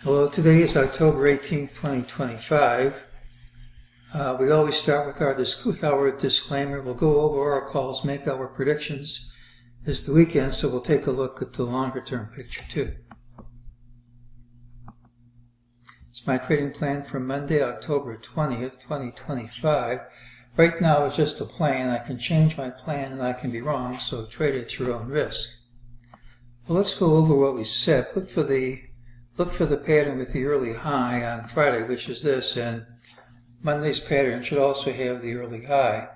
Hello, today is October 18th, 2025. We always start with our disclaimer. We'll go over our calls, make our predictions. It's the weekend, so we'll take a look at the longer term picture too. It's my trading plan for Monday, October 20th, 2025. Right now it's just a plan. I can change my plan and I can be wrong, so trade at your own risk. Well, let's go over what we said. Look for the pattern with the early high on Friday, which is this, and Monday's pattern should also have the early high.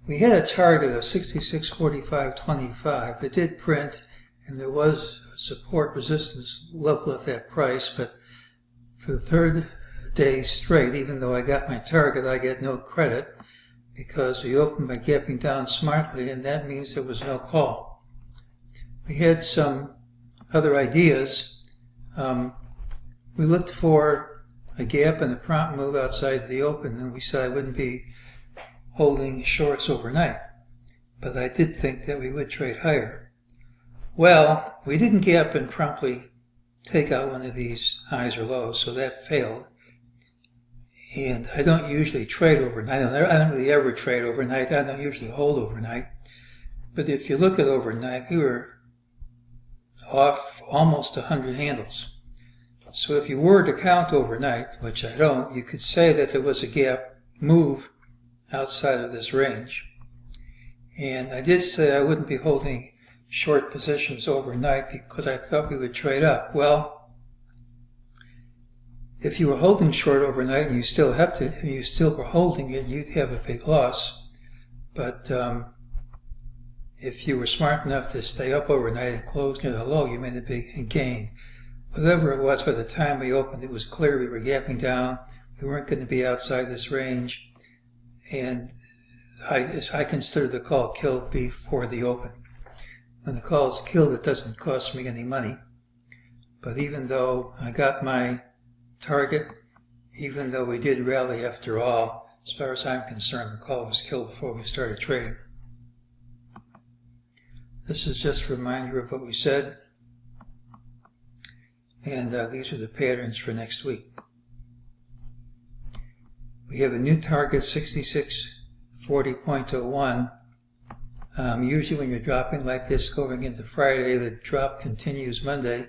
We had a target of 66.4525. It did print, and there was a support resistance level at that price, but for the third day straight, even though I got my target, I get no credit because we opened by gapping down smartly, and that means there was no call. We had some other ideas. We looked for a gap and a prompt move outside the open, and we said I wouldn't be holding shorts overnight, but I did think that we would trade higher. Well, we didn't gap and promptly take out one of these highs or lows, so that failed. And I don't usually trade overnight. I don't really ever trade overnight. I don't usually hold overnight. But if you look at overnight, we were off almost 100 handles. So if you were to count overnight, which I don't, you could say that there was a gap move outside of this range. And I did say I wouldn't be holding short positions overnight because I thought we would trade up. Well, if you were holding short overnight and you still were holding it, you'd have a big loss. But if you were smart enough to stay up overnight and close near the low, you made a big gain. Whatever it was, by the time we opened, it was clear we were gapping down. We weren't going to be outside this range. And I consider the call killed before the open. When the call is killed, it doesn't cost me any money. But even though I got my target, even though we did rally after all, as far as I'm concerned, the call was killed before we started trading. This is just a reminder of what we said. And these are the patterns for next week. We have a new target, 66.40.01. Usually when you're dropping like this going into Friday, the drop continues Monday.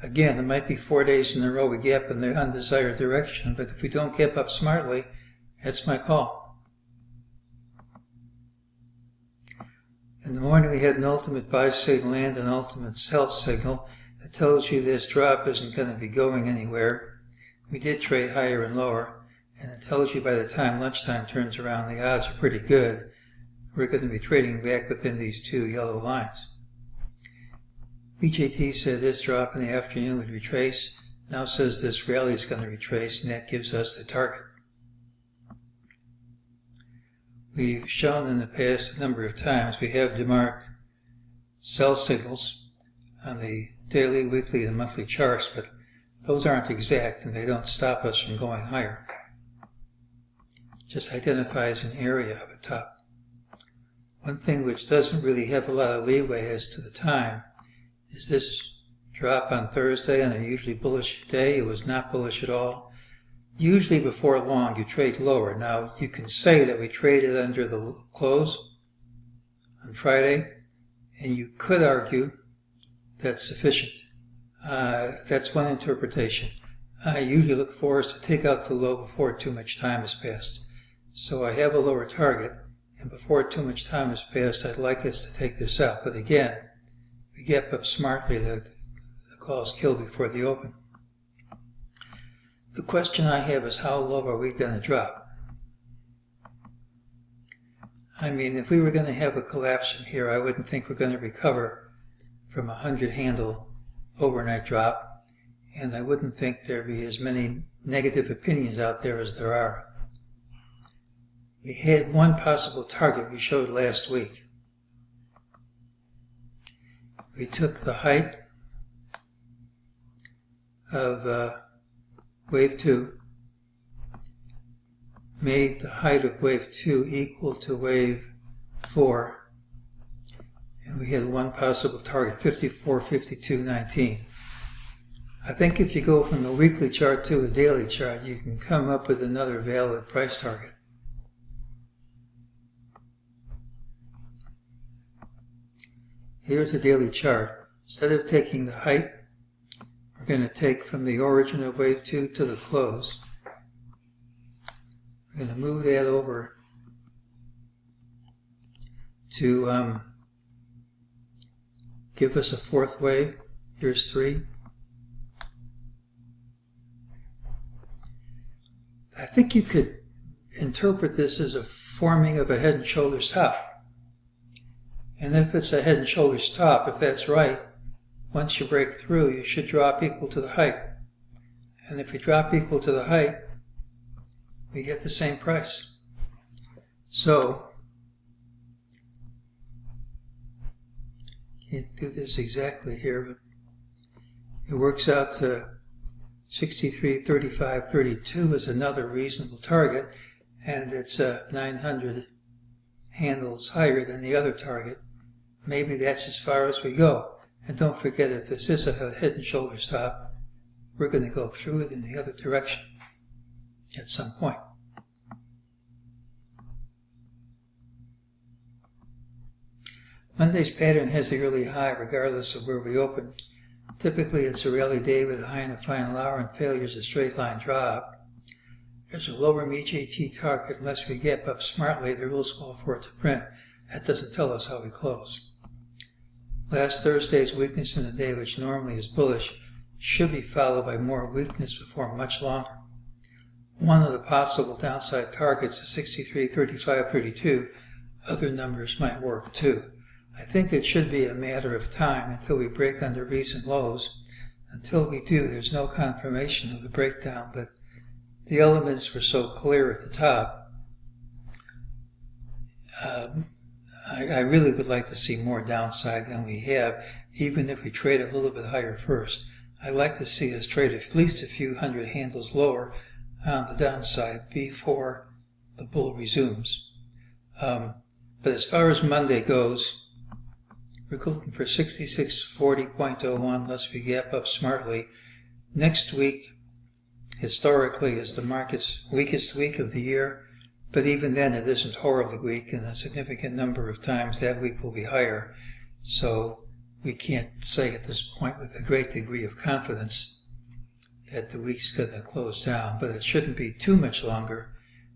Again, it might be 4 days in a row we gap in the undesired direction, but if we don't gap up smartly, that's my call. In the morning we had an ultimate buy signal and an ultimate sell signal. It tells you this drop isn't going to be going anywhere. We did trade higher and lower, and it tells you by the time lunchtime turns around, the odds are pretty good. We're going to be trading back within these two yellow lines. MEJT said this drop in the afternoon would retrace. Now says this rally is going to retrace, and that gives us the target. We've shown in the past a number of times we have DeMark sell signals on the daily, weekly, and monthly charts, but those aren't exact and they don't stop us from going higher. Just identifies an area of a top. One thing which doesn't really have a lot of leeway as to the time is this drop on Thursday on a usually bullish day. It was not bullish at all. Usually before long you trade lower. Now you can say that we traded under the close on Friday, and you could argue that's sufficient. That's one interpretation. I usually look for us to take out the low before too much time has passed. So I have a lower target, and before too much time has passed, I'd like us to take this out. But again, we gap up smartly, the call is killed before the open. The question I have is, how low are we going to drop? I mean, if we were going to have a collapse from here, I wouldn't think we're going to recover from a 100 handle overnight drop, and I wouldn't think there'd be as many negative opinions out there as there are. We had one possible target we showed last week. We took the height of wave 2, made the height of wave 2 equal to wave 4, and we had one possible target, 54.52.19. I think if you go from the weekly chart to a daily chart, you can come up with another valid price target. Here's the daily chart. Instead of taking the height, we're going to take from the origin of wave 2 to the close. We're going to move that over to give us a fourth wave. Here's 3. I think you could interpret this as a forming of a head and shoulders top. And if it's a head and shoulders top, if that's right, once you break through, you should drop equal to the height. And if you drop equal to the height, we get the same price. So, can't do this exactly here, but it works out to 63.35.32 is another reasonable target, and it's 900 handles higher than the other target. Maybe that's as far as we go. And don't forget, if this is a head and shoulders top, we're going to go through it in the other direction at some point. Monday's pattern has the early high regardless of where we open. Typically it's a rally day with a high in the final hour and failure is a straight line drop. There's a lower MEJT target unless we gap up smartly. The rules call for it to print. That doesn't tell us how we close. Last Thursday's weakness in the day, which normally is bullish, should be followed by more weakness before much longer. One of the possible downside targets is 63.35.32. Other numbers might work too. I think it should be a matter of time until we break under recent lows. Until we do, there's no confirmation of the breakdown, but the elements were so clear at the top. I really would like to see more downside than we have, even if we trade a little bit higher first. I'd like to see us trade at least a few hundred handles lower on the downside before the bull resumes. But as far as Monday goes, we're looking for 6640.01 unless we gap up smartly. Next week, historically, is the market's weakest week of the year. But even then, it isn't horribly weak, and a significant number of times that week will be higher. So we can't say at this point with a great degree of confidence that the week's going to close down. But it shouldn't be too much longer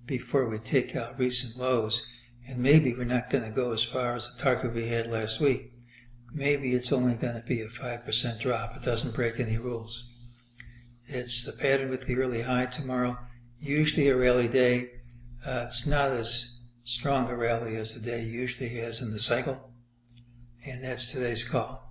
before we take out recent lows. And maybe we're not going to go as far as the target we had last week. Maybe it's only going to be a 5% drop. It doesn't break any rules. It's the pattern with the early high tomorrow. Usually a rally day. It's not as strong a rally as the day usually has in the cycle, and that's today's call.